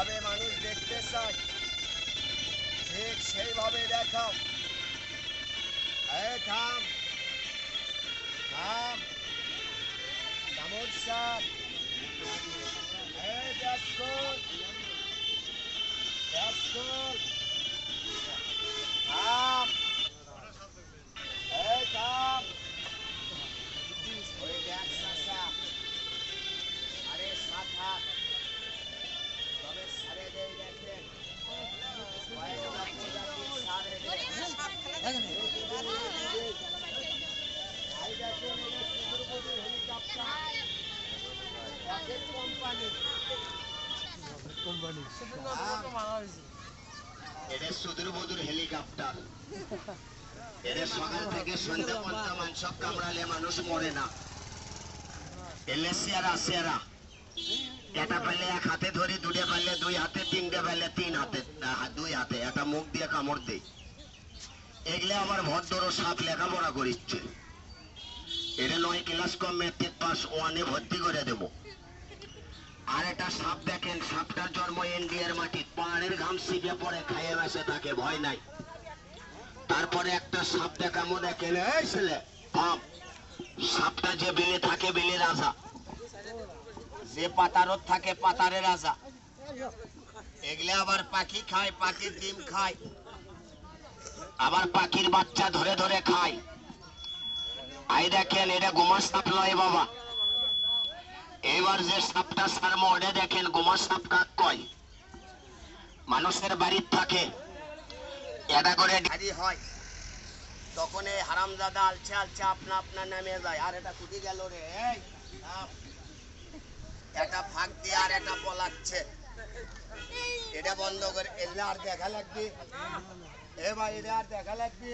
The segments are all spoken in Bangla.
যেভাবে মানুষ দেখতে চায় ঠিক সেইভাবে দেখাও। এই থাম থাম কামড় সাপ। এই ব্যাসকল ব্যাসকল থাম। এই থাম। ওই দেখ চাচা, আরে সাত হাত তবে সারে দেই দেখেন কয়েকটা প্রজাতির সারে দেয়। এই দেখেন এটা সুন্দরবনের হেলিকপ্টার রকেট কোম্পানি। এটা সুদূরবদূর হেলিকপ্টার। এদের সকাল থেকে সন্ধ্যা পর্যন্ত মানুষ কামড়ালে মানুষ মরে না। এলে সেরা সেরা এটা পাইলে এক হাতে ধরি, দুটে পাইলে দুই হাতে, তিনটে পাইলে তিন হাতে, দুই হাতে এটা মুখ দিয়ে কামড় দেই। এগুলো আবার ভদ্র সাপ লেখাপড়া করিচ্ছে। এটা 9 ক্লাস কম মেট্রিক পাস 1-এ ভর্তি করে দেব। আর এটা সাপ দেখেন, সাপটার জন্ম ইন্ডিয়ার মাটি, পাহাড়ের ঘাম সিপে পড়ে খাইয়ে বেসে থাকে, ভয় নাই। তারপরে একটা সাপ দেখামো দেখেন, এই ছেলে থাম। সাপটা যে বিলে থাকে বিলে রাজা, যে পাতারত থাকে পাতারে রাজা। এগুলো আবার পাখি খায়, পাখির ডিম খায়, আবার পাখির বাচ্চা ধরে ধরে খায়। আই দেখেন এটা গোমা সাপ লয় বাবা। এইবার যে সাপটা সারমো ওটা দেখেন গোমা সাপ কাক কয়। মানুষের বাড়ির থাকে এটা করে গাড়ি হয়, তখন এই হারামজাদা আলছে আলছে আপনা আপনা নামে যায়। আর এটা কুটি গেল রে, এই এটা ফাঁক দিয়ে আর এটা পলাচ্ছে। এটা বন্ধ করে এলে আর দেখা লাগবে, এ ভাই এটা আর দেখা লাগবে,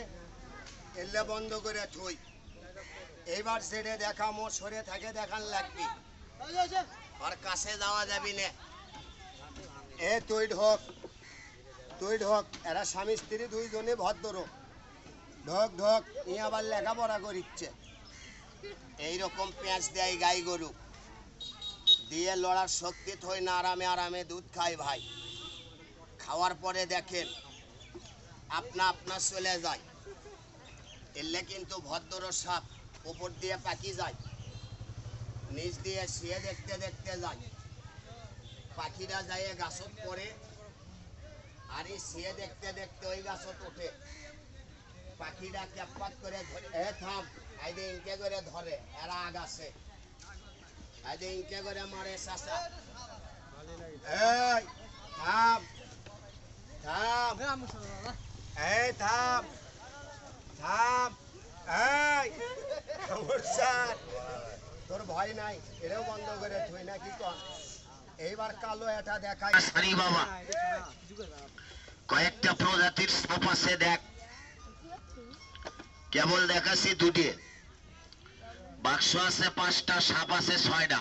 এলে বন্ধ করে থুই। এইবার ছেড়ে দেখামো, সরে থাকে দেখান লাগবে, আর কাছে যাওয়া যাবি না। এ তুই ঢোক, তুই ঢোক। এরা স্বামী স্ত্রী দুইজনে ভদ্র। ঢোক ঢোক, ই আবার লেখাপড়া করিচ্ছে। এইরকম পেঁয়াজ দেয় গাই গরু দিয়ে লড়ার শক্তি থই না, আরামে আরামে দুধ খায় ভাই। খাওয়ার পরে দেখেন আপনা আপনা চলে যায়। এলে কিন্তু ভদ্র সাপ উপর দিয়ে পাখি যায়, নিচ দিয়ে শুয়ে দেখতে দেখতে যায়। পাখিরা যায় গাছত পড়ে, আর এই শুয়ে দেখতে দেখতে ওই গাছত ওঠে। পাখিরা ক্যাপাত করে ধরে, এ থাম, আইদে ইনকে করে ধরে, এরা আগাছে আইদে ইনকে করে মারে চাচা। এই থাম থাম, এই থাম থাম, এই তোর ভয় নাই, এটাও বন্ধ করে থই না কি কর। এইবার কালো এটা দেখাই বাবা, কয়েকটা প্রজাতির সাপ আছে দেখ। কেবল দেখাচ্ছি দুটি, বাক্স আছে 5টা, সাপ আছে 6টা।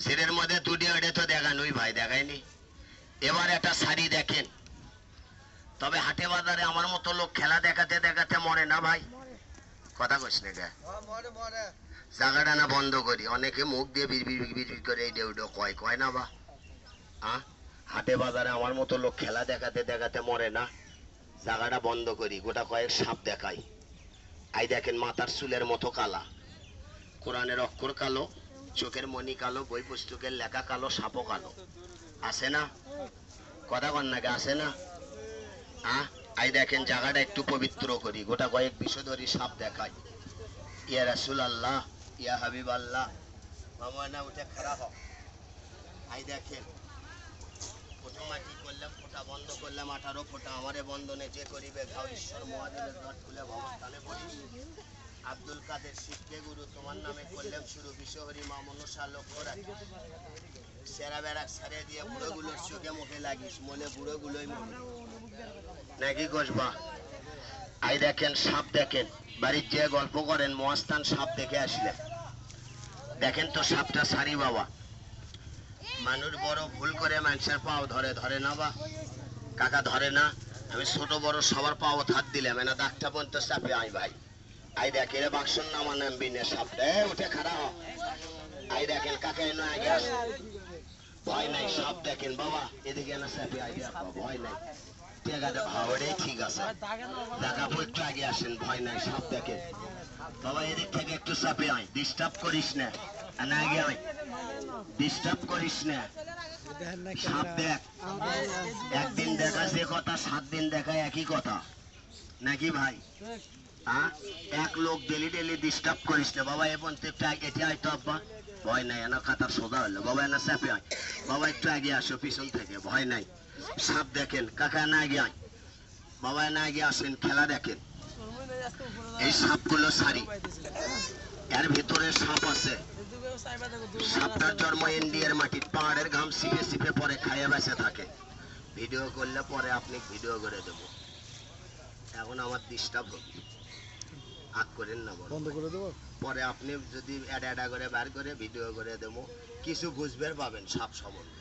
জেরের মধ্যে দুটি, ওটা তো দেখানোই ভাই, দেখায়নি। এবার একটা শাড়ি দেখেন। তবে হাটে বাজারে আমার মতো লোক খেলা দেখাতে দেখাতে মরে না ভাই, কথা কইস না কে? জায়গাটা না বন্ধ করি, অনেকে মুখ দিয়ে বিড় করে এই ডেউডো কয় কয় না বা। হাটে বাজারে আমার মতো লোক খেলা দেখাতে দেখাতে মরে না, জায়গাটা বন্ধ করি। গোটা কয়েক সাপ দেখাই। আই দেখেন মাথার চুলের মতো কালা, কোরআনের অক্ষর কালো, চোখের মণি কালো, বই পুস্তকের লেখা কালো, সাপও কালো। আছে না? কথা কন নাকি আছে না? আই দেখেন জায়গাটা একটু পবিত্র করি। গোটা কয়েক বিষধরী সাপ দেখাই। ইয়া রাসূল আল্লাহ, ইয়া হাবিব আল্লাহ, মামা উঠে খাড়া হোক। আই দেখেন প্রথমা কি করলাম, ফোঁটা বন্ধ করলাম 18 ফোঁটা। আমারে বন্ধনে যে করিবে ঘাও, ঈশ্বর মহাদেবের ঘট খুলে ভবস্থানে পড়ি। আব্দুল কাদের শিখবে গুরু, তোমার নামে করলাম শুরু। বিশ্বহরি মা মনসা লক্ষ্য রাখি। সেরা বেড়া ছেড়ে দিয়ে বুড়োগুলোর চোখে মুখে লাগিস, মনে বুড়োগুলোই মনে নাকি কসবা। আই দেখেন সাপ দেখেন, বাড়ির যে গল্প করেন মহাস্থান সাপ দেখে আসলেন। দেখেন তো সাপটা সারি বাবা। মানুষ বড় ভুল করে মানুষের পাও ধরে, ধরে না বা কাকা ধরে না। আমি ছোট বড় সবার পাও হাত দিলাম, এনা দাগটা পর্যন্ত চাপে আই ভাই। আই দেখে রে বাক্সর নামা নামবি না, সাপটা উঠে খাড়া হ। আই দেখেন কাকা এনে আগে আসে, ভয় নাই, সাপ দেখেন বাবা, এদিকে না সাপে আইডিয়া, ভয় নাই, ঠিক আছে, ভাবড়ে ঠিক আছে, দেখাবো, একটু আগে আসেন, ভয় নাই, সাপ দেখেন বাবা, এদিক থেকে একটু সাপে আয়, ডিস্টার্ব করিস না, না আগে আয়, ডিস্টার্ব করিস না, সাপ দেখ, একদিন দেখা যে কথা, 7 দিন দেখা একই কথা নাকি ভাই? হ্যাঁ, এক লোক ডেলি ডেলি ডিস্টার্ব করিস না বাবা, এবং একটু আগে আয় তো আব্বা, ভয় নাই, এনা কাতার সোজা হলো বাবা, এনা চাপে আয় বাবা, একটু আগে আসো পিছন থেকে, ভয় নাই, সাপ দেখেন কাকা, না আগে আয় বাবা, না আগে আসেন, খেলা দেখেন, এই সাপগুলো সারি, এর ভিতরে সাপ আছে, সাপটার জন্ম ইন্ডিয়ার মাটির, পাহাড়ের ঘাম সিপে সিপে পরে খাইয়ে বেঁচে থাকে, ভিডিও করলে পরে আপনি ভিডিও করে দেবো, এখন আমার ডিস্টার্ব হবে, আগ করেন না, বন্ধ করে দেবো, পরে আপনি যদি অ্যাডা করে বার করে ভিডিও করে দেবো, কিছু বুঝবে পাবেন সাপ সম্বন্ধে।